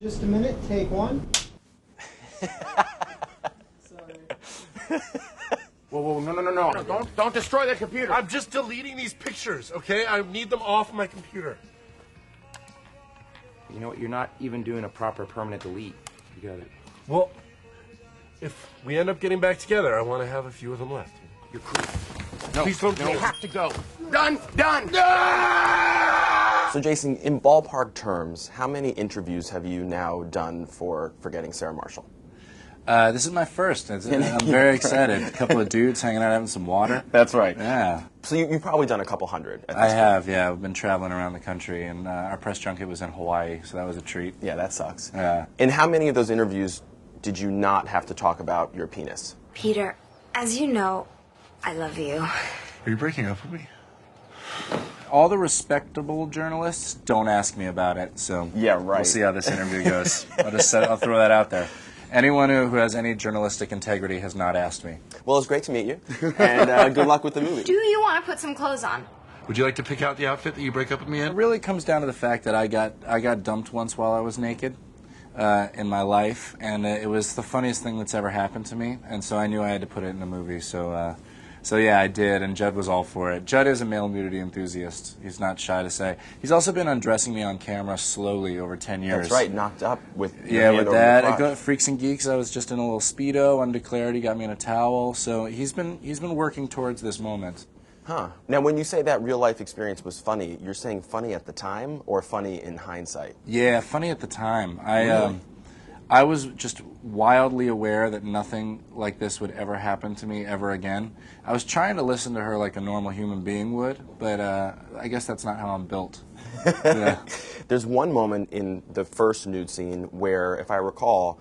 Just a minute, take one. Sorry. Whoa, no. Don't destroy the computer. I'm just deleting these pictures, okay? I need them off my computer. You know what? You're not even doing a proper permanent delete. You got it. Well, if we end up getting back together, I want to have a few of them left. You're cool. No, please don't. You have to go. Done. So, Jason, in ballpark terms, how many interviews have you now done for Forgetting Sarah Marshall? This is my first. I'm very excited. A couple of dudes hanging out having some water. That's right. Yeah. So you've probably done a couple hundred at this I have, point. yeah. I've been traveling around the country, and our press junket was in Hawaii, so that was a treat. Yeah, that sucks. Yeah. In how many of those interviews did you not have to talk about your penis? Peter, as you know, I love you. Are you breaking up with me? All the respectable journalists don't ask me about it, so Yeah, right. we'll see how this interview goes. I'll throw that out there. Anyone who has any journalistic integrity has not asked me. Well, it's great to meet you, and good luck with the movie. Do you want to put some clothes on? Would you like to pick out the outfit that you break up with me in? It really comes down to the fact that I got dumped once while I was naked in my life, and it was the funniest thing that's ever happened to me, and so I knew I had to put it in a movie, so yeah, I did, and Judd was all for it. Judd is a male nudity enthusiast. He's not shy to say. He's also been undressing me on camera slowly over 10 years. That's right, knocked up with your Yeah, hand with over that. your I crotch. got Freaks and Geeks. I was just in a little Speedo, undeclared. He got me in a towel. So he's been working towards this moment. Huh. Now, when you say that real-life experience was funny, you're saying funny at the time or funny in hindsight? Yeah, funny at the time. Really? I was just wildly aware that nothing like this would ever happen to me ever again. I was trying to listen to her like a normal human being would, but I guess that's not how I'm built. Yeah. There's one moment in the first nude scene where, if I recall,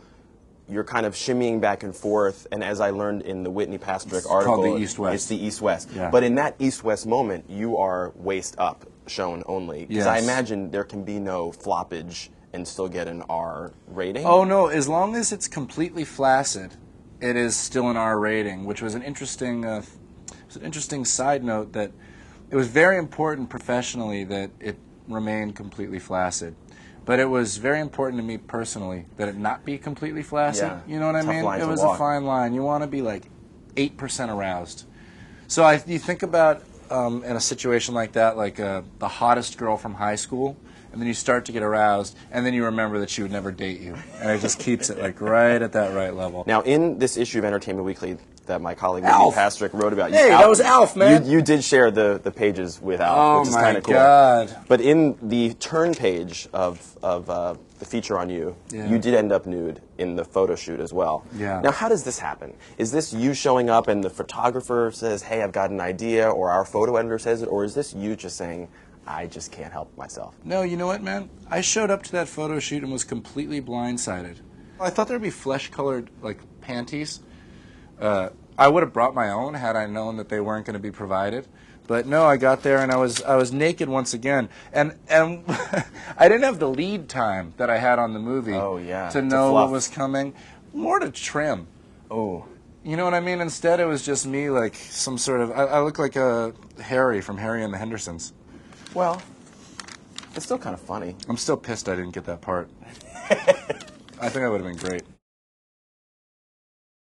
you're kind of shimmying back and forth, and as I learned in the Whitney Pastrick article, called the East-West. It's the East-West. Yeah. But in that East-West moment, you are waist up, shown only. Because I Yes. imagine there can be no floppage and still get an R rating. Oh no! As long as it's completely flaccid, it is still an R rating, which was an interesting side note that it was very important professionally that it remained completely flaccid. But it was very important to me personally that it not be completely flaccid. Yeah. You know what I Tough mean? line It to was walk. a fine line. You want to be like 8% aroused. So you think about in a situation like that, like the hottest girl from high school, and then you start to get aroused, and then you remember that she would never date you, and it just keeps it like right at that right level. Now, in this issue of Entertainment Weekly that my colleague Alf! Whitney Pastrick wrote about, Hey, that was Alf, man. You did share the pages with Alf, Oh which is my kind of cool. God. But in the turn page of the feature on you, Yeah. you did end up nude in the photo shoot as well. Yeah. Now, how does this happen? Is this you showing up and the photographer says, "Hey, I've got an idea," or our photo editor says it, or is this you just saying, "I just can't help myself"? No, you know what, man? I showed up to that photo shoot and was completely blindsided. I thought there'd be flesh-colored, like, panties. I would have brought my own had I known that they weren't going to be provided. But no, I got there and I was naked once again, and I didn't have the lead time that I had on the movie. Oh, yeah, to to know fluff. what was coming, more to trim. Oh. You know what I mean? Instead, it was just me, like some sort of. I look like a Harry from Harry and the Hendersons. Well, it's still kind of funny. I'm still pissed I didn't get that part. I think that would have been great.